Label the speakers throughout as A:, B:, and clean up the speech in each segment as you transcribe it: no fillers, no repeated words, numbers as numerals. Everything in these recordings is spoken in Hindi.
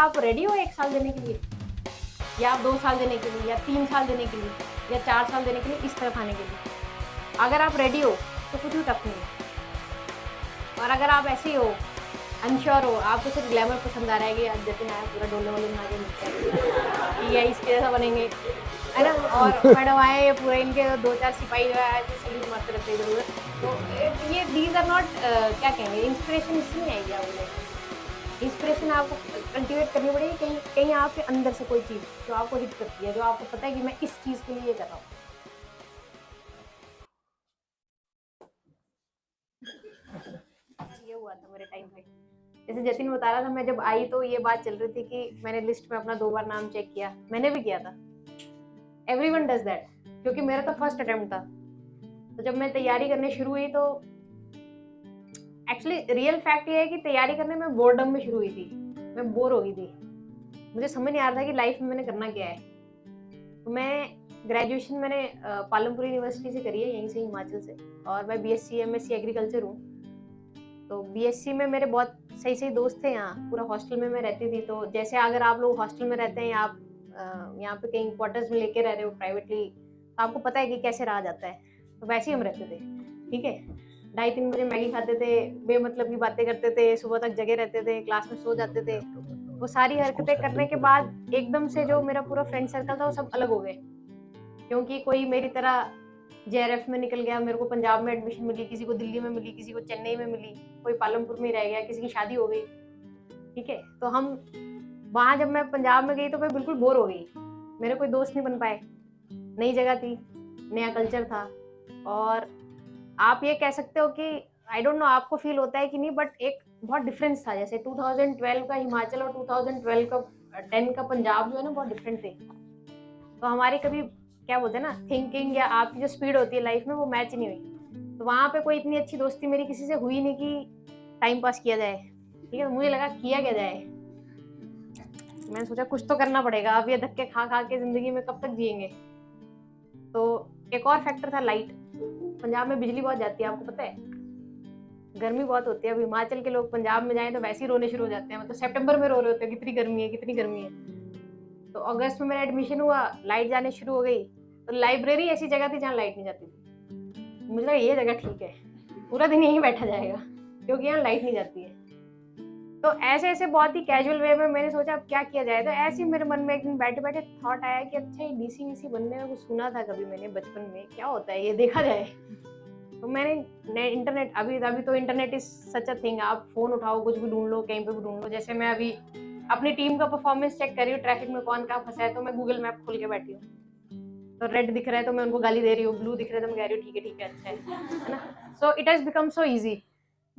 A: आप रेडी हो 1 साल देने के लिए, या आप 2 साल देने के लिए, या 3 साल देने के लिए, या 4 साल देने के लिए इस तरफ आने के लिए? अगर आप रेडी हो तो कुछ भी टफ नहीं है। और अगर आप ऐसे ही हो, अनश्योर हो, आपको सिर्फ ग्लैमर पसंद आ रहा है कि आज जतिन आया पूरा डोले वोले में आगे निकल ये इसके जैसा बनेंगे, है ना, और मैडम आए ये पूरे इनके 2-4 सिपाही जो है ऐसे सैल्यूट मारते रहते हैं इधर-उधर। तो ये दीज़ आर नॉट क्या कहेंगे, इंस्पिरेशन इससे नहीं आएगी आपको लाइफ में। इंस्पिरेशन आपको कल्टीवेट करनी पड़ेगी कहीं कहीं आपके अंदर से, कोई चीज़ जो आपको हिट करती है, जो आपको पता है कि मैं इस चीज़ के लिए ये कर रहा हूँ। ये हुआ था मेरे टाइम पे। जैसे जतिन बता रहा था, मैं जब आई तो ये बात चल रही थी कि मैंने लिस्ट में अपना 2 बार नाम चेक किया। मैंने भी किया था। एवरीवन डज़ दैट, क्योंकि मेरा तो फर्स्ट अटेम्प्ट था। तो जब मैं तैयारी करने शुरू हुई तो एक्चुअली रियल फैक्ट ये है कि तैयारी करने में बोर्डम में शुरू हुई थी। मैं बोर हो गई थी। मुझे समझ नहीं आ रहा था कि लाइफ में मैंने करना क्या है। तो मैं ग्रेजुएशन मैंने पालमपुर यूनिवर्सिटी से करी है, यहीं से, हिमाचल से, और मैं बीएससी एमएससी एग्रीकल्चर हूँ। तो बीएससी में मेरे बहुत सही दोस्त थे यहाँ। पूरा हॉस्टल में मैं रहती थी। तो जैसे अगर आप लोग हॉस्टल में रहते हैं या आप यहाँ पे कहीं क्वार्टर्स में लेके रह रहे हो प्राइवेटली, तो आपको पता है कि कैसे रहा जाता है। तो वैसे ही हम रहते थे, ठीक है। 2:30-3 बजे मैगी खाते थे, बेमतलब की बातें करते थे, सुबह तक जगे रहते थे, क्लास में सो जाते थे। वो सारी हरकतें करने के बाद एकदम से जो मेरा पूरा फ्रेंड सर्कल था वो सब अलग हो गए, क्योंकि कोई मेरी तरह जेआरएफ में निकल गया, मेरे को पंजाब में एडमिशन मिली, किसी को दिल्ली में मिली, किसी को चेन्नई में मिली, कोई पालमपुर में रह गया, किसी की शादी हो गई, ठीक है। तो हम वहाँ, जब मैं पंजाब में गई तो मैं बिल्कुल बोर हो गई। मेरे कोई दोस्त नहीं बन पाए, नई जगह थी, नया कल्चर था। और आप ये कह सकते हो कि आई डोंट नो आपको फील होता है कि नहीं, बट एक बहुत डिफरेंस था। जैसे 2012 का हिमाचल और 2012 का 10 का पंजाब जो है ना, बहुत डिफरेंट थे। तो हमारी कभी क्या बोलते हैं ना, थिंकिंग या आपकी जो स्पीड होती है लाइफ में, वो मैच नहीं हुई। तो वहाँ पे कोई इतनी अच्छी दोस्ती मेरी किसी से हुई नहीं कि टाइम पास किया जाए, ठीक है। तो मुझे लगा किया क्या जाए। मैंने सोचा कुछ तो करना पड़ेगा, अब ये धक्के खा खा के जिंदगी में कब तक जिएंगे। तो एक और फैक्टर था, लाइट। पंजाब में बिजली बहुत जाती है, आपको पता है। गर्मी बहुत होती है। अब हिमाचल के लोग पंजाब में जाएं तो वैसे ही रोने शुरू हो जाते हैं, मतलब सितंबर में रो रहे होते हैं, कितनी गर्मी है, कितनी गर्मी है। तो अगस्त में मेरा एडमिशन हुआ, लाइट जाने शुरू हो गई। तो लाइब्रेरी ऐसी जगह थी जहाँ लाइट नहीं जाती थी। मुझे लगा ये जगह ठीक है, पूरा दिन यहीं बैठा जाएगा, क्योंकि यहाँ लाइट नहीं जाती है। तो ऐसे ऐसे बहुत ही कैजुअल वे में मैंने सोचा अब क्या किया जाए। तो ऐसे ही मेरे मन में एक दिन बैठे बैठे थॉट आया कि अच्छा, ये डीसी वीसी बनने में कुछ सुना था कभी मैंने बचपन में, क्या होता है ये देखा जाए। तो मैंने इंटरनेट, अभी अभी तो internet is such a thing. आप फोन उठाओ, कुछ भी ढूंढ लो, कहीं पे भी ढूंढ लो। जैसे मैं अभी अपनी टीम का परफॉर्मेंस चेक कर रही हूँ, ट्रैफिक में कौन कहाँ फंसा है, तो मैं गूगल मैप खोल के बैठी हूँ। तो रेड दिख रहा है तो मैं उनको गाली दे रही हूँ, ब्लू दिख रहा है तो मैं कह रही हूँ ठीक है अच्छा है ना। So it has become so easy.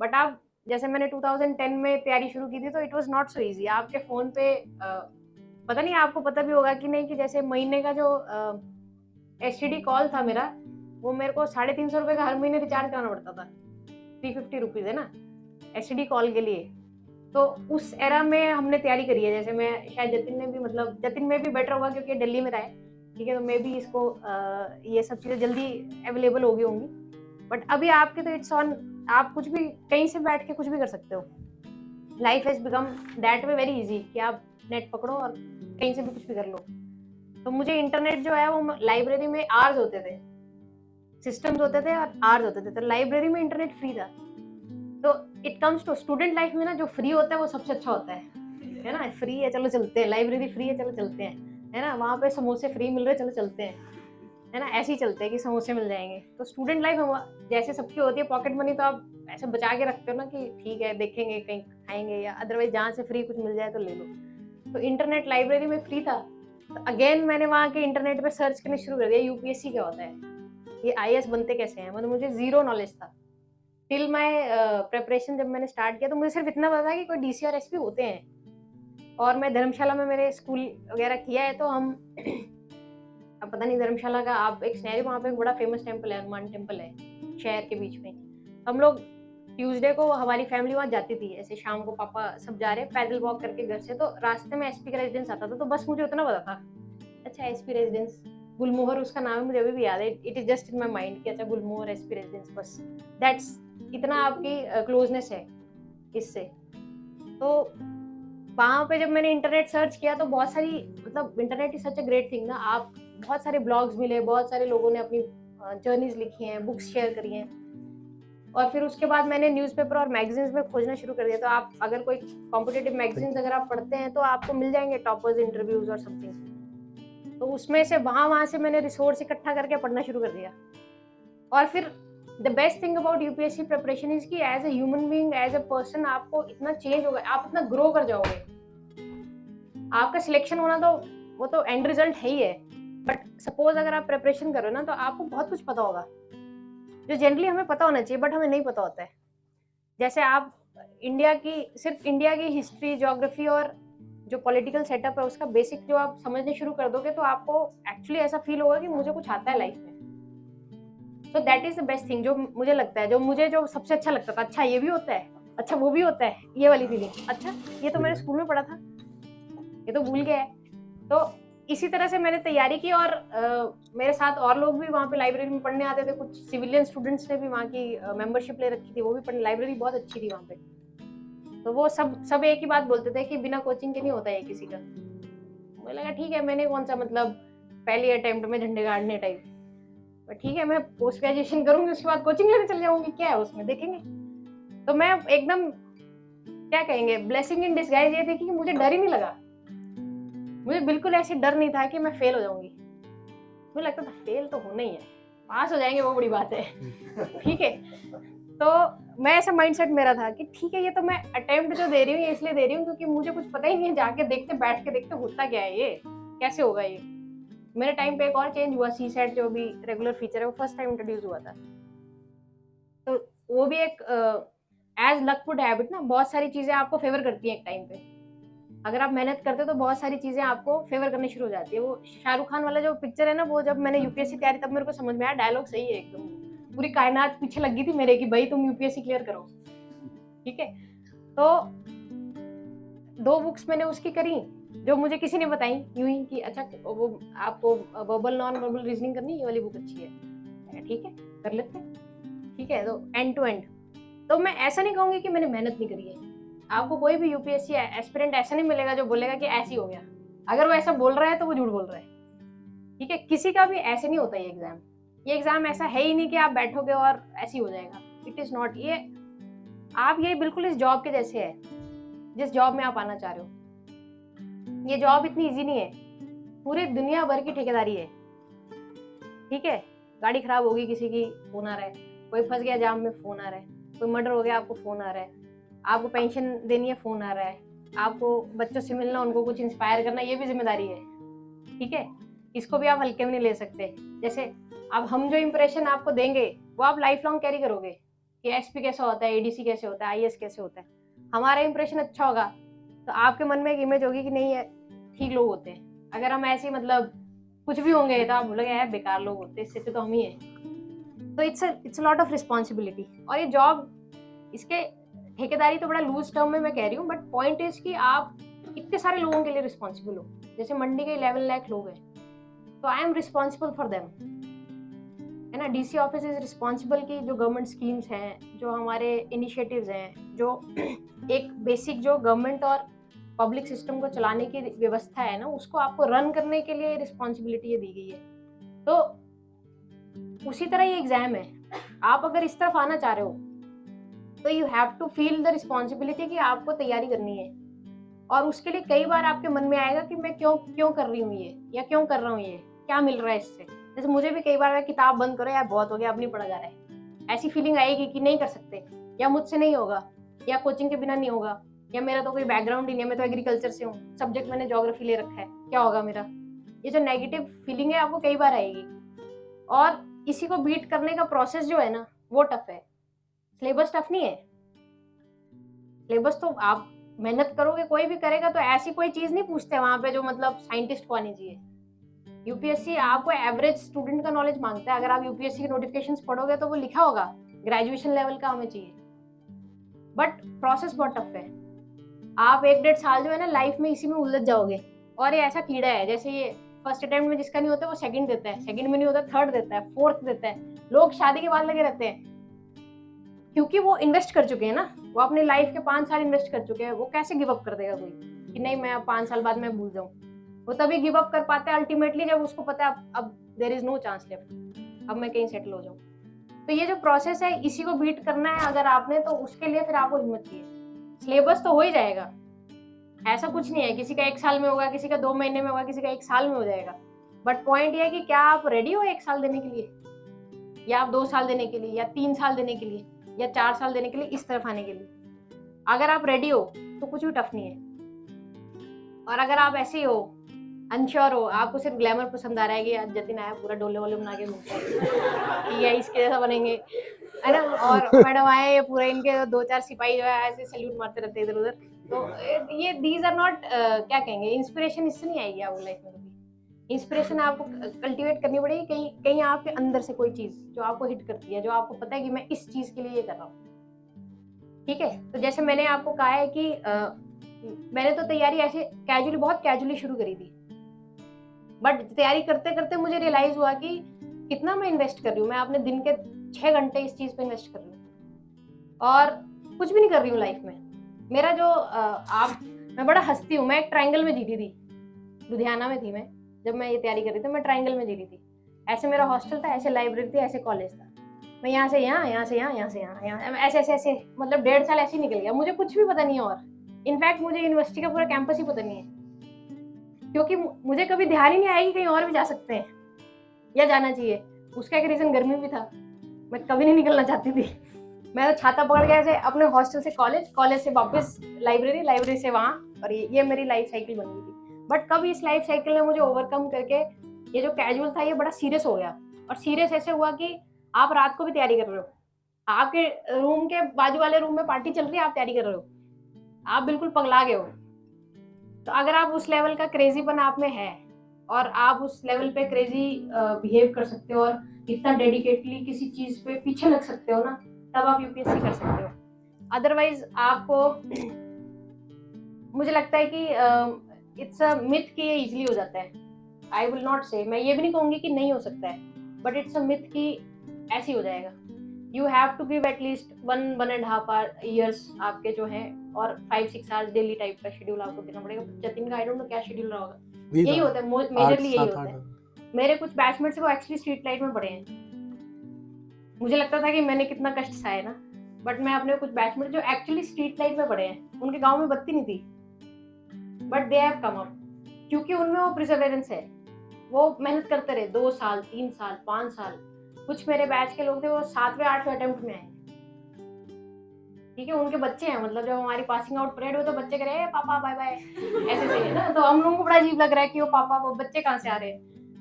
A: But आप, जैसे मैंने 2010 में तैयारी शुरू की थी तो it was not so easy. आपके फोन पे पता नहीं आपको पता भी होगा कि नहीं, कि जैसे महीने का जो एसटीडी कॉल था मेरा, वो मेरे को 350 रुपए का हर महीने रिचार्ज कराना पड़ता था। 350 रुपीज है ना एसटीडी कॉल के लिए। तो उस एरा में हमने तैयारी करी है। जैसे मैं, शायद जतिन ने भी, मतलब जतिन में भी बेटर होगा क्योंकि दिल्ली में रहा है, ठीक है। तो मैं भी इसको ये सब चीज़ें जल्दी अवेलेबल हो गई होंगी। बट अभी आपके तो इट्स ऑन, आप कुछ भी कहीं से बैठ के कुछ भी कर सकते हो। Life has become that way very easy कि आप नेट पकड़ो और कहीं से भी कुछ भी कर लो। तो मुझे इंटरनेट जो है वो, लाइब्रेरी में आवर्स होते थे, सिस्टम्स होते थे और आवर्स होते थे। तो लाइब्रेरी में इंटरनेट फ्री था। तो it comes to student life में ना, जो फ्री होता है वो सबसे अच्छा होता है ना। फ्री है चलो चलते हैं, लाइब्रेरी फ्री है चलो चलते हैं, है ना। वहाँ पे समोसे फ्री मिल रहे चलो चलते हैं, है ना। ऐसे ही चलते हैं कि समोसे मिल जाएंगे। तो स्टूडेंट लाइफ जैसे सबकी होती है, पॉकेट मनी तो आप ऐसे बचा के रखते हो ना कि ठीक है देखेंगे कहीं खाएंगे, या अदरवाइज जहाँ से फ्री कुछ मिल जाए तो ले लो। तो इंटरनेट लाइब्रेरी में फ्री था। तो अगेन मैंने वहाँ के इंटरनेट पे सर्च करने शुरू कर दिया, यूपीएससी क्या होता है, ये आईएएस बनते कैसे हैं। मतलब मुझे जीरो नॉलेज था टिल माय प्रिपरेशन। जब मैंने स्टार्ट किया तो मुझे सिर्फ इतना पता कि कोई डीसी और एसपी होते हैं। और मैं धर्मशाला में मेरे स्कूल वगैरह किया है। तो हम अब पता नहीं धर्मशाला का, आप एक शहर, वहाँ पे एक बड़ा फेमस टेम्पल है, हनुमान टेम्पल है शहर के बीच में। हम लोग ट्यूसडे को हमारी फैमिली वहाँ जाती थी। ऐसे शाम को पापा सब जा रहे हैं पैदल वॉक करके घर से, तो रास्ते में एसपी का रेजिडेंस आता था। तो बस मुझे उतना पता था, अच्छा एसपी रेजिडेंस, गुलमोहर उसका नाम है, मुझे अभी भी याद है। It is just in my mind कि अच्छा गुलमोहर एसपी रेजिडेंस, बस दैट्स, इतना आपकी क्लोजनेस है इससे। तो वहाँ पे जब मैंने इंटरनेट सर्च किया तो बहुत सारी, मतलब internet is such a great thing ना, आप बहुत सारे ब्लॉग्स मिले, बहुत सारे लोगों ने अपनी जर्नीज लिखी हैं, बुक्स शेयर करी हैं। और फिर उसके बाद मैंने न्यूज़पेपर और मैगजीन्स में खोजना शुरू कर दिया। तो आप अगर कोई कॉम्पिटिटिव मैगजीन्स अगर आप पढ़ते हैं तो आपको मिल जाएंगे टॉपर्स इंटरव्यूज और समथिंग। तो उसमें से वहाँ से मैंने रिसोर्स इकट्ठा करके पढ़ना शुरू कर दिया। और फिर the best thing about UPSC preparation is कि as a human being, as a person, आपको इतना चेंज होगा, आप इतना ग्रो कर जाओगे। आपका सिलेक्शन होना तो वो तो एंड रिजल्ट है ही है, बट सपोज अगर आप प्रिपरेशन कर रहे हो ना तो आपको बहुत कुछ पता होगा जो जनरली हमें पता होना चाहिए बट हमें नहीं पता होता है। जैसे आप सिर्फ इंडिया की हिस्ट्री, ज्योग्राफी और जो पॉलिटिकल सेटअप है उसका बेसिक जो आप समझने शुरू कर दोगे तो आपको एक्चुअली ऐसा फील होगा कि मुझे कुछ आता है लाइफ में। So that is the best thing, जो मुझे लगता है, जो सबसे अच्छा लगता था। अच्छा ये भी होता है, अच्छा वो भी होता है, ये वाली फीलिंग, अच्छा ये तो मैंने स्कूल में पढ़ा था, ये तो भूल गया है। तो इसी तरह से मैंने तैयारी की। और मेरे साथ और लोग भी वहाँ पे लाइब्रेरी में पढ़ने आते थे। कुछ सिविलियन स्टूडेंट्स ने भी वहाँ की मेंबरशिप ले रखी थी, वो भी पढ़ने, लाइब्रेरी बहुत अच्छी थी वहाँ पे। तो वो सब एक ही बात बोलते थे कि बिना कोचिंग के नहीं होता है किसी का। मुझे लगा ठीक है, मैंने कौन सा मतलब पहली अटेम्प्ट में झंडे गाड़ने टाइप, पर ठीक है मैं पोस्ट ग्रेजुएशन करूंगी, उसके बाद कोचिंग लेने चल जाऊंगी, क्या है उसमें, देखेंगे। तो मैं एकदम, क्या कहेंगे, ब्लेसिंग इन डिस्गाइज ये थी कि मुझे डर ही नहीं लगा। मुझे बिल्कुल ऐसे डर नहीं था कि मैं फेल हो जाऊंगी। मुझे लगता था फेल तो होना ही है, पास हो जाएंगे वो बड़ी बात है। ठीक है, तो मैं ऐसा माइंडसेट मेरा था कि ठीक है ये तो मैं अटेम्प्ट जो दे रही हूँ इसलिए दे रही हूँ क्योंकि मुझे कुछ पता ही नहीं है, जाके देखते, बैठ के देखते होता क्या है, ये कैसे होगा। ये मेरे टाइम पे एक और चेंज हुआ, सी सेट जो भी रेगुलर फीचर है वो फर्स्ट टाइम इंट्रोड्यूस हुआ था। तो वो भी एक एज लक वुड हैबिट ना, बहुत सारी चीजें आपको फेवर करती हैं एक टाइम पे। अगर आप मेहनत करते हो तो बहुत सारी चीजें आपको फेवर करनी शुरू हो जाती है। वो शाहरुख खान वाला जो पिक्चर है ना, वो जब मैंने यूपीएससी तैयारी तब मेरे को समझ में आया, डायलॉग सही है एकदम, पूरी कायनात पीछे लगी थी मेरे कि भाई तुम यूपीएससी क्लियर करो। ठीक है, तो 2 बुक्स मैंने उसकी करी जो मुझे किसी ने बताई यूं ही कि अच्छा वो आपको वर्बल नॉन वर्बल रीजनिंग करनी, ये वाली बुक अच्छी है, ठीक है कर लेते हैं। ठीक है, तो एंड टू एंड। तो मैं ऐसा नहीं कहूंगी कि मैंने मेहनत नहीं करी है। आपको कोई भी यूपीएससी एस्पिरेंट ऐसा नहीं मिलेगा जो बोलेगा कि ऐसी हो गया। अगर वो ऐसा बोल रहा है तो वो झूठ बोल रहा है। ठीक है, किसी का भी ऐसे नहीं होता ये एग्जाम ऐसा है ही नहीं कि आप बैठोगे और ऐसी हो जाएगा। It is not. ये बिल्कुल इस जॉब के जैसे है जिस जॉब में आप आना चाह रहे हो। ये जॉब इतनी इजी नहीं है, पूरी दुनिया भर की ठेकेदारी है। ठीक है, गाड़ी खराब होगी किसी की, फोन आ रहा है, कोई फंस गया जाम में, फोन आ रहा है, कोई मर्डर हो गया आपको फोन आ रहा है, आपको पेंशन देनी है फोन आ रहा है, आपको बच्चों से मिलना, उनको कुछ इंस्पायर करना, ये भी जिम्मेदारी है। ठीक है, इसको भी आप हल्के में नहीं ले सकते। जैसे अब हम जो इंप्रेशन आपको देंगे वो आप लाइफ लॉन्ग कैरी करोगे कि एसपी कैसा होता है, एडीसी कैसे होता है, आईएएस कैसे होता है। हमारा इंप्रेशन अच्छा होगा तो आपके मन में एक इमेज होगी कि नहीं है ठीक लोग होते हैं। अगर हम ऐसे मतलब कुछ भी होंगे तो आप बोलोगे यार बेकार लोग होते हैं, इससे तो हम ही हैं। तो इट्स लॉट ऑफ रिस्पॉन्सिबिलिटी। और ये जॉब, इसके ठेकेदारी तो बड़ा लूज टर्म में मैं कह रही हूँ, बट पॉइंट इज कि आप इतने सारे लोगों के लिए रिस्पॉन्सिबल हो। जैसे मंडी के 11 लाख लोग हैं तो I am responsible for them, है ना। डीसी ऑफिस इज रिस्पॉन्सिबल की जो गवर्नमेंट स्कीम्स हैं, जो हमारे इनिशिएटिव्स हैं, जो एक बेसिक जो गवर्नमेंट और पब्लिक सिस्टम को चलाने की व्यवस्था है ना, उसको आपको रन करने के लिए रिस्पॉन्सिबिलिटी ये दी गई है। तो उसी तरह ये एग्जाम है। आप अगर इस तरफ आना चाह रहे हो तो you have to feel the responsibility कि आपको तैयारी करनी है। और उसके लिए कई बार आपके मन में आएगा कि मैं क्यों कर रही हूँ ये, या क्यों कर रहा हूँ ये, क्या मिल रहा है इससे। जैसे मुझे भी कई बार किताब बंद करो यार बहुत हो गया, अब नहीं पढ़ा जा रहा है, ऐसी फीलिंग आएगी कि नहीं कर सकते, या मुझसे नहीं होगा, या कोचिंग के बिना नहीं होगा, या मेरा तो कोई बैकग्राउंड ही नहीं है, मैं तो एग्रीकल्चर से हूँ, सब्जेक्ट मैंने ज्योग्राफी ले रखा है, क्या होगा मेरा। ये जो नेगेटिव फीलिंग है आपको कई बार आएगी। और इसी को बीट करने का प्रोसेस जो है ना वो टफ है। सिलेबस टफ नहीं है, सिलेबस तो आप मेहनत करोगे, कोई भी करेगा, तो ऐसी कोई चीज नहीं पूछते वहां पे जो मतलब साइंटिस्ट को आनी चाहिए। यूपीएससी आपको एवरेज स्टूडेंट का नॉलेज मांगता है। अगर आप यूपीएससी के नोटिफिकेशंस पढ़ोगे तो वो लिखा होगा ग्रेजुएशन लेवल का हमें चाहिए, बट प्रोसेस बहुत टफ है। आप 1-1.5 साल जो है ना लाइफ में इसी में उलझ जाओगे। और ये ऐसा कीड़ा है, जैसे ये फर्स्ट अटेम्प्ट में जिसका नहीं होता वो सेकंड देता है, सेकंड में नहीं होता थर्ड देता है, फोर्थ देता है। लोग शादी के बाद लगे रहते हैं क्योंकि वो इन्वेस्ट कर चुके हैं ना, वो अपनी लाइफ के 5 साल इन्वेस्ट कर चुके हैं। वो कैसे गिव अप कर देगा कोई। नहीं मैं अब 5 साल बाद मैं भूल जाऊँ। वो तभी गिव अप कर पाता है अल्टीमेटली जब उसको पता है अब there is no chance left, अब मैं कहीं सेटल हो जाऊँ। तो ये जो प्रोसेस है इसी को बीट करना है अगर आपने, तो उसके लिए फिर आपको हिम्मत चाहिए। सिलेबस तो हो ही जाएगा, ऐसा कुछ नहीं है, किसी का 1 साल में होगा, किसी का 2 महीने में होगा, किसी का 1 साल में हो जाएगा। बट पॉइंट ये है कि क्या आप रेडी हो 1 साल देने के लिए, या आप 2 साल देने के लिए, या 3 साल देने के लिए, या 4 साल देने के लिए, इस तरफ आने के लिए। अगर आप रेडी हो तो कुछ भी टफ नहीं है। और अगर आप ऐसे ही हो, अनश्योर हो, आपको सिर्फ ग्लैमर पसंद आ रहा है कि आज जतिन आया पूरा डोले वोले बना के घूमता है कि ये इसके जैसा बनेंगे, है ना, और मैडम आए ये पूरा इनके 2-4 सिपाही जो है ऐसे सैल्यूट मारते रहते हैं इधर उधर। तो ये दीज आर नॉट, क्या कहेंगे, इंस्पिरेशन इससे नहीं आएगी आपको लाइफ में कभी। इंस्पिरेशन आपको कल्टीवेट करनी पड़ेगी कहीं कहीं आपके अंदर से, कोई चीज जो आपको हिट करती है, जो आपको पता है कि मैं इस चीज के लिए ये कर रहा हूँ। ठीक है, तो जैसे मैंने आपको कहा है कि मैंने तो तैयारी ऐसे कैजुअली, बहुत कैजुअली शुरू करी थी, बट तैयारी करते करते मुझे रियलाइज हुआ कि कितना मैं इन्वेस्ट कर रही हूँ। मैं अपने दिन के 6 घंटे इस चीज पे इन्वेस्ट कर रही हूँ और कुछ भी नहीं कर रही हूँ लाइफ में। मेरा जो मैं बड़ा हंसती हूँ, मैं एक ट्रायंगल में जीती थी, लुधियाना में थी मैं जब मैं ये तैयारी कर रही थी, मैं ट्रायंगल में जी रही थी। ऐसे मेरा हॉस्टल था, ऐसे लाइब्रेरी थी, ऐसे कॉलेज था, मैं यहाँ से यहाँ, यहाँ से यहाँ, यहाँ से यहाँ, यहाँ ऐसे ऐसे ऐसे, मतलब 1.5 साल ऐसे ही निकल गया, मुझे कुछ भी पता नहीं है। और इनफैक्ट मुझे यूनिवर्सिटी का पूरा कैंपस ही पता नहीं है, क्योंकि मुझे कभी ध्यान ही नहीं आया कि कहीं और भी जा सकते हैं या जाना चाहिए। उसका एक रीजन गर्मी भी था, मैं कभी नहीं निकलना चाहती थी। मैं तो छाता पकड़ के ऐसे अपने हॉस्टल से कॉलेज, कॉलेज से वापस लाइब्रेरी, लाइब्रेरी से वहाँ, और ये मेरी लाइफ साइकिल बन गई थी। बट कब इस लाइफ साइकिल ने मुझे ओवरकम करके ये जो कैजुअल था ये बड़ा सीरियस हो गया। और सीरियस ऐसे हुआ कि आप रात को भी तैयारी कर रहे हो, आपके रूम के बाजू वाले रूम में पार्टी चल रही है, आप तैयारी कर रहे हो, आप बिल्कुल पगला गए हो। तो अगर आप उस लेवल का क्रेजीपन आप में है और आप उस लेवल पे क्रेजी बिहेव कर सकते हो और इतना डेडिकेटली किसी चीज पे पीछे लग सकते हो ना, तब आप यूपीएससी कर सकते हो। अदरवाइज आपको मुझे लगता है कि इट्स अ मिथ कि ये इजीली हो जाता है। आई विल नॉट से, मैं ये भी नहीं कहूंगी कि नहीं हो सकता है, बट इट्स अ मिथ कि ऐसे हो जाएगा। You have to give at least 1.5 years आपके जो है, और 5-6 आवर्स डेली टाइप का शेड्यूल आपको देना पड़ेगा। जतिन का आई डोंट नो क्या शेड्यूल रहा होगा, यही होता है मेजरली, यही होता है। मेरे कुछ बैचमेट्स वो एक्चुअली स्ट्रीट लाइट में पढ़े हैं। मुझे लगता था कि मैंने कितना कष्ट सहा है ना, बट मैं अपने कुछ बैचमेट जो एक्चुअली स्ट्रीट लाइट में पढ़े हैं, उनके गांव में बत्ती नहीं थी, but they have come up, क्योंकि उनमें वो प्रिजर्वेरेंस है। वो मेहनत करते रहे 2 साल, 3 साल, 5 साल। कुछ मेरे बैच के लोग थे वो 7वें 8वें अटेम्प्ट में आए। ठीक है, उनके बच्चे हैं, मतलब जब हमारी पासिंग आउट परेड हुई तो बच्चे कह रहे हैं पापा बाय बाय ऐसे से ना, तो हम लोगों को बड़ा अजीब लग रहा है कि वो पापा, वो बच्चे कहाँ से आ रहे हैं।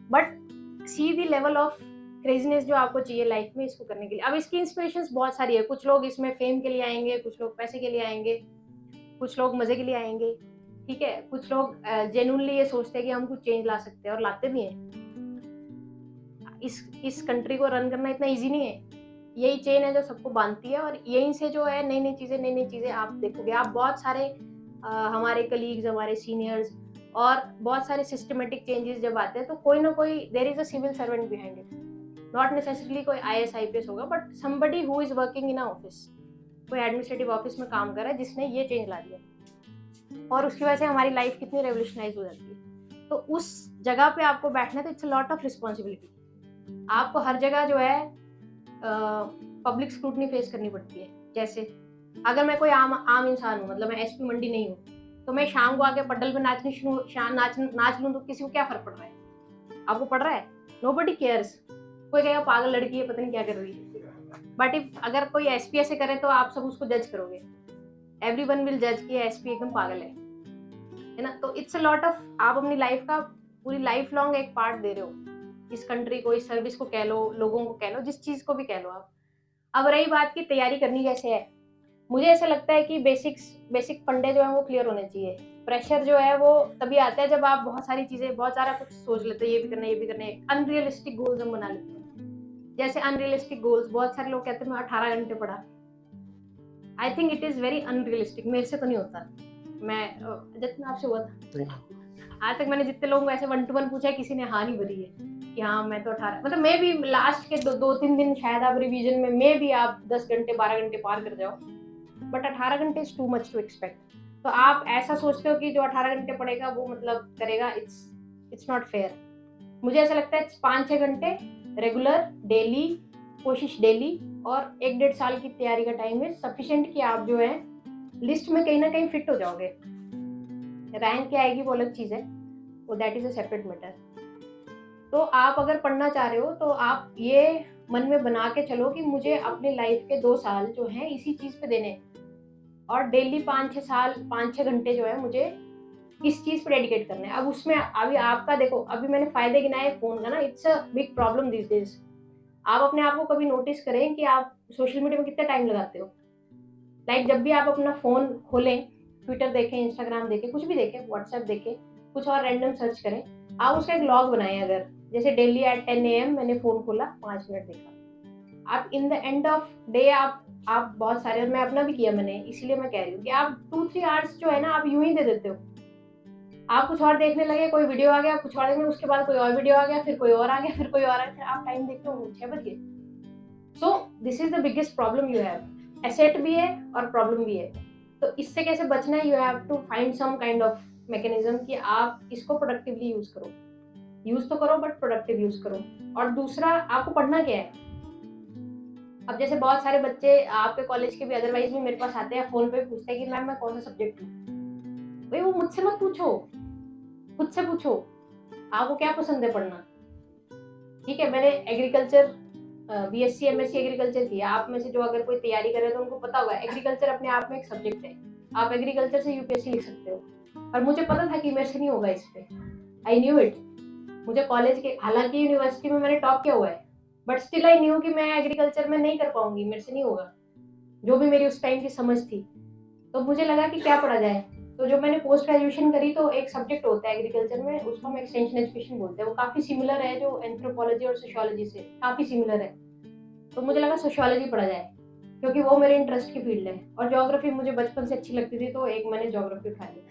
A: But see the level of craziness जो आपको चाहिए लाइफ में इसको करने के लिए। अब इसकी इंस्पिरेशंस बहुत सारी है। कुछ लोग इसमें फेम के लिए आएंगे, कुछ लोग पैसे के लिए आएंगे, कुछ लोग मजे के लिए आएंगे। ठीक है, कुछ लोग जेन्युइनली ये सोचते हैं कि हम कुछ चेंज ला सकते हैं और लाते भी हैं। इस कंट्री को रन करना इतना इजी नहीं है। यही चेन है जो सबको बांधती है, और यहीं से जो है नई नई चीजें आप देखोगे। आप बहुत सारे हमारे कलीग्स, हमारे सीनियर्स और बहुत सारे सिस्टमेटिक चेंजेस जब आते हैं तो कोई ना कोई there is a civil servant behind it. Not necessarily कोई IAS IPS होगा, but somebody who is working in a office, कोई एडमिनिस्ट्रेटिव ऑफिस में काम कर रहा है जिसने ये चेंज ला दिया, और उसकी वजह से हमारी लाइफ कितनी रेवोल्यूशनाइज हो जाती है। तो उस जगह पे आपको बैठना है तो it's a lot of responsibility. आपको हर जगह जो है पब्लिक स्क्रूटनी फेस करनी पड़ती है। जैसे अगर मैं कोई आम इंसान हूँ, मतलब मैं SP मंडी नहीं हूँ, तो मैं शाम को आके पड्डल पे नाच लूँ तो किसी को क्या फर्क पड़ रहा है? आपको पड़ रहा है? Nobody cares. कोई कहेगा पागल लड़की है, पता नहीं क्या कर रही है। बट इफ अगर कोई SP ऐसे करे तो आप सब उसको जज करोगे। एवरीवन विल जज कि SP एकदम पागल है ना। तो इट्स अ लॉट ऑफ, आप अपनी लाइफ का पूरी लाइफ लॉन्ग एक पार्ट दे रहे हो इस कंट्री को, इस सर्विस को कह लो, लोगों को कह लो, जिस चीज को भी कह लो आप। अब रही बात की तैयारी करनी कैसे है, मुझे ऐसा लगता है कि बेसिक फंडे जो है वो क्लियर होने चाहिए। प्रेशर जो है वो तभी आता है जब आप बहुत सारी चीजें, बहुत सारा कुछ सोच लेते हैं, ये भी करना है, ये भी करना है। अनरियलिस्टिक गोल्स हम बना लेते हैं। जैसे अनरियलिस्टिक गोल्स, बहुत सारे लोग कहते हैं मैं 18 घंटे पढ़ा। I think it is very unrealistic. मेरे से तो नहीं होता। मैं जितना आपसे हुआ था आज तक मैंने जितने लोगों को ऐसे 1 to 1 पूछा है, किसी ने हाँ नहीं भरी है कि हाँ मैं तो 18, मतलब मैं भी लास्ट के 2-3 दिन शायद आप रिवीजन में भी आप 10 घंटे 12 घंटे पार कर जाओ, बट 18 घंटे is too much to expect. तो आप ऐसा सोचते हो कि जो 18 घंटे पढ़ेगा वो मतलब करेगा, इट्स नॉट फेयर। मुझे ऐसा लगता है 5-6 घंटे रेगुलर डेली, कोशिश डेली, और 1-1.5 साल की तैयारी का टाइम है सफिशिएंट कि आप जो है लिस्ट में कहीं ना कहीं फिट हो जाओगे। रैंक क्या आएगी वो अलग चीज़ है, वो that is a separate matter. तो आप अगर पढ़ना चाह रहे हो तो आप ये मन में बना के चलो कि मुझे अपनी लाइफ के 2 साल जो हैं इसी चीज़ पे देने हैं, और डेली 5-6 घंटे जो है मुझे इस चीज़ पे डेडिकेट करना है। अब उसमें अभी आपका देखो, अभी मैंने फायदे गिनाए फ़ोन का ना, it's a big problem this days. आप अपने आप को कभी नोटिस करें कि आप सोशल मीडिया में कितना टाइम लगाते हो। लाइक जब भी आप अपना फ़ोन खोलें, ट्विटर देखें, इंस्टाग्राम देखें, कुछ भी देखें, व्हाट्सएप देखें, कुछ और रैंडम सर्च करें, आप उसका एक लॉग बनाएं। अगर जैसे डेली एट 10 AM मैंने फ़ोन खोला, 5 मिनट देखा, आप in the end of day आप बहुत सारे, और मैं अपना भी किया मैंने, इसीलिए मैं कह रही हूँ कि आप 2-3 आवर्स जो है ना आप यूं ही दे देते हो। आप कुछ और देखने लगे, कोई वीडियो आ गया, कुछ और देखने, उसके बाद कोई और वीडियो आ गया, फिर कोई और आ गया, फिर कोई और आ गया, फिर आप टाइम देखते हो 6 बज गए। So this is the biggest problem you have. Asset भी है और प्रॉब्लम भी है। तो इससे कैसे बचना है, you have to find some kind of mechanism कि आप इसको प्रोडक्टिवली यूज करो। यूज तो करो बट प्रोडक्टिव यूज करो। और दूसरा, आपको पढ़ना क्या है। अब जैसे बहुत सारे बच्चे आपके कॉलेज के भी अदरवाइज भी मेरे पास आते हैं, फोन पे पूछते हैं कि मैम मैं कौन सा सब्जेक्ट लूं। भाई वो मुझसे मत पूछो, खुद से पूछो आपको क्या पसंद है पढ़ना। ठीक है, मैंने एग्रीकल्चर BSc MSc एग्रीकल्चर किया। आप में से जो अगर कोई तैयारी करे तो उनको पता होगा एग्रीकल्चर अपने आप में एक सब्जेक्ट है। आप एग्रीकल्चर से UPSC लिख सकते हो। और मुझे पता था कि मेरे से नहीं होगा इस पे, आई न्यू इट। मुझे कॉलेज के, हालांकि यूनिवर्सिटी में मैंने टॉप किया हुआ है, बट स्टिल आई न्यू कि मैं एग्रीकल्चर में नहीं कर पाऊंगी, मेरे से नहीं होगा, जो भी मेरी उस टाइम की समझ थी। तो मुझे लगा कि क्या पढ़ा जाए। तो जो मैंने पोस्ट ग्रेजुएशन करी, तो एक सब्जेक्ट होता है एग्रीकल्चर में, उसको हम एक्सटेंशन एजुकेशन बोलते हैं। वो काफी सिमिलर है जो एंथ्रोपोलॉजी और सोशियोलॉजी से, काफी सिमिलर है। तो मुझे लगा सोशियोलॉजी पढ़ा जाए, क्योंकि वो मेरे इंटरेस्ट की फील्ड है, और ज्योग्राफी मुझे बचपन से अच्छी लगती थी, तो एक मैंने ज्योग्राफी उठा ली।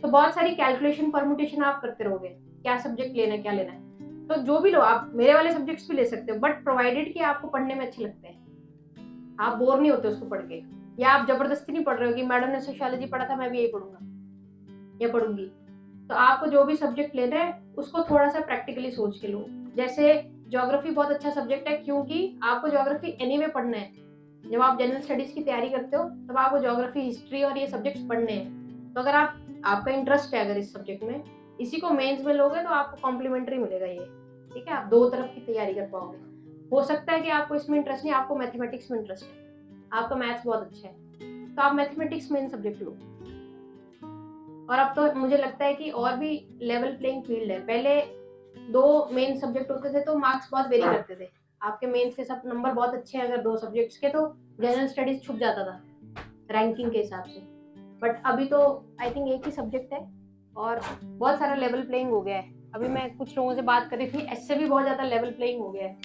A: तो बहुत सारी कैलकुलेशन परमुटेशन आप करते रहोगे, क्या सब्जेक्ट लेना है, क्या लेना है। तो जो भी लो, आप मेरे वाले सब्जेक्ट्स भी ले सकते हो, बट प्रोवाइडेड कि आपको पढ़ने में अच्छे लगते हैं, आप बोर नहीं होते उसको पढ़ के, या आप जबरदस्ती नहीं पढ़ रहे हो कि मैडम ने सोशियोलॉजी पढ़ा था मैं भी यही पढ़ूंगा या पढ़ूंगी। तो आपको जो भी सब्जेक्ट लेना है उसको थोड़ा सा प्रैक्टिकली सोच के लो। जैसे ज्योग्राफी बहुत अच्छा सब्जेक्ट है, क्योंकि आपको ज्योग्राफी एनीवे पढ़ना है। जब आप जनरल स्टडीज की तैयारी करते हो तब आपको ज्योग्राफी, हिस्ट्री और ये सब्जेक्ट्स पढ़ने हैं। तो अगर आपका इंटरेस्ट है अगर इस सब्जेक्ट में, इसी को मेंस में लोगे तो आपको कॉम्प्लीमेंट्री मिलेगा ये। ठीक है, आप दो तरफ की तैयारी कर पाओगे। हो सकता है कि आपको इसमें इंटरेस्ट नहीं, आपको मैथमेटिक्स में इंटरेस्ट है, आपका मैथ्स बहुत अच्छा है, तो आप मैथमेटिक्स मेन सब्जेक्ट लो। और अब तो मुझे लगता है कि और भी लेवल प्लेइंग फील्ड है। पहले 2 मेन सब्जेक्ट होते थे तो मार्क्स बहुत वेरी करते थे, आपके मेंस के सब नंबर बहुत अच्छे हैं अगर 2 सब्जेक्ट्स के, तो जनरल स्टडीज छुप जाता था रैंकिंग के हिसाब से। बट अभी तो आई थिंक एक ही सब्जेक्ट है और बहुत सारा लेवल प्लेइंग हो गया है। अभी मैं कुछ लोगों से बात कर रही थी, इससे भी बहुत ज्यादा लेवल प्लेइंग हो गया है।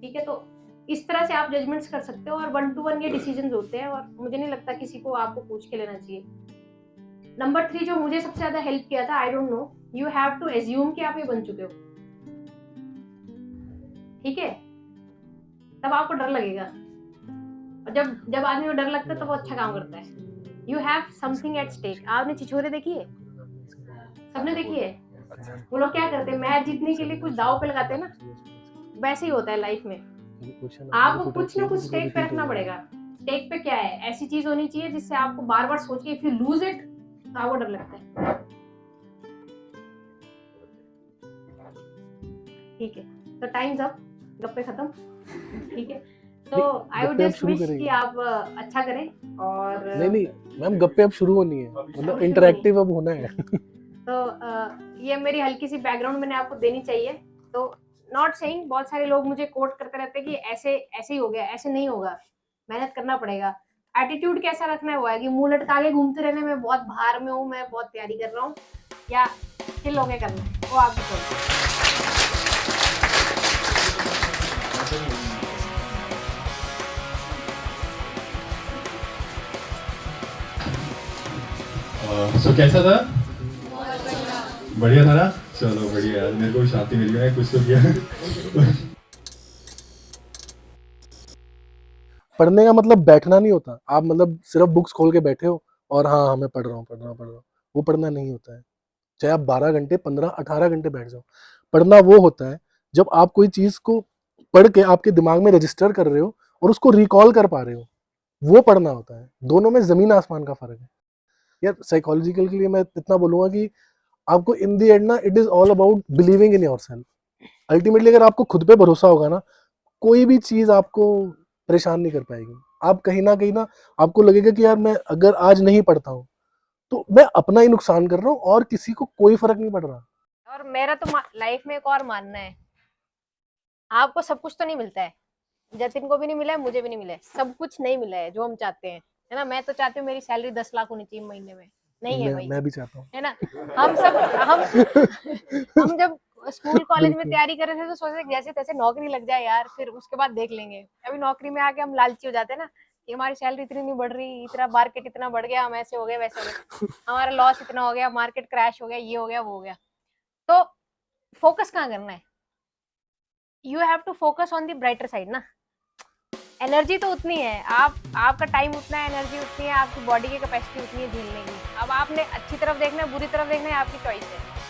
A: ठीक है, तो इस तरह से आप जजमेंट्स कर सकते हो, और 1 to 1 ये डिसीजंस होते हैं, और मुझे नहीं लगता किसी को आपको पूछ के लेना चाहिए। नंबर 3 जो मुझे सबसे ज्यादा हेल्प किया था, I don't know, you have to assume कि आप ये बन चुके हो। ठीक है, तब आपको डर लगेगा, और जब जब आदमी को डर लगता है तो वो अच्छा काम करता है। You have something at stake. आपने छिछोरे देखी है, सबने देखी है। वो लोग क्या करते हैं, मैच जीतने के लिए कुछ दाव पे लगाते हैं ना, वैसे ही होता है लाइफ में। आपको कुछ ना कुछ स्टेक पे रखना पड़ेगा। स्टेक पे क्या है, ऐसी चीज होनी चाहिए जिससे आपको बार बार सोच के इफ यू लूज इट तो आपको डर लगता है। ठीक है, तो टाइम्स अप, गप्पे खत्म। ठीक है, तो आई वुड जस्ट विश कि आप अच्छा करें। और
B: नहीं मैम, गप्पे अब शुरू होनी है, मतलब इंटरैक्टिव अब होना है।
A: तो ये मेरी हल्की सी बैकग्राउंड मैंने आपको देनी चाहिए। तो नॉट सेइंग, बहुत सारे लोग मुझे कोट करते रहते हैं कि ऐसे ऐसे ही हो गया, ऐसे नहीं होगा, मेहनत करना पड़ेगा। एटीट्यूड कैसा रखना हुआ है कि मुंह लटका के घूमते रहने में बहुत भार में हूँ, मैं बहुत तैयारी कर रहा हूँ, या चिल होके करना है, वो आपकी चॉइस।
C: सो कैसा था? बढ़िया था ना? चलो बढ़िया, मेरे को भी शांति मिल गया, कुछ तो किया।
B: पढ़ने का मतलब बैठना नहीं होता, आप मतलब सिर्फ बुक्स खोल के बैठे हो और हाँ मैं पढ़ रहा हूँ, वो पढ़ना नहीं होता है। चाहे आप 12 घंटे 15 18 घंटे बैठ जाओ, पढ़ना वो होता है जब आप कोई चीज़ को पढ़ के आपके दिमाग में रजिस्टर कर रहे हो और उसको रिकॉल कर पा रहे हो, वो पढ़ना होता है। दोनों में ज़मीन आसमान का फ़र्क है। यार साइकोलॉजिकल के लिए मैं इतना बोलूँगा कि आपको इन द एंड ना it is all about believing in yourself. Ultimately अगर आपको खुद पे भरोसा होगा ना, कोई भी चीज़ आपको परेशान नहीं कर पाएगी। आप कहीं ना आपको लगेगा कि यार मैं अगर आज नहीं पढ़ता हूँ तो मैं अपना ही नुकसान कर रहा हूँ और किसी को कोई फर्क नहीं पड़ रहा।
A: और मेरा तो लाइफ में एक और मानना है, आपको सब कुछ तो नहीं मिलता है, जतिन को भी नहीं मिला है, मुझे भी नहीं मिला है, सब कुछ नहीं मिला है जो हम चाहते हैं, है ना। मैं तो चाहती हूँ मेरी सैलरी 10 लाख होनी चाहिए महीने में, नहीं है भाई,
B: मैं भी चाहता हूँ।
A: है ना। हम जब स्कूल कॉलेज में तैयारी कर रहे थे तो सोचे जैसे तैसे नौकरी लग जाए यार, फिर उसके बाद देख लेंगे। अभी नौकरी में आके हम लालची हो जाते हैं ना कि हमारी सैलरी इतनी नहीं बढ़ रही, इतना मार्केट इतना बढ़ गया, हम ऐसे हो गए वैसे हो गए, हमारा लॉस इतना हो गया, मार्केट क्रैश हो गया, ये हो गया वो हो गया। तो फोकस कहाँ करना है, you have to focus on the brighter side ना। एनर्जी तो उतनी है, आपका टाइम उतना है, एनर्जी उतनी है, आपकी बॉडी की कैपेसिटी उतनी है झेलने की। अब आपने अच्छी तरफ देखना है बुरी तरफ देखना है, आपकी चॉइस है।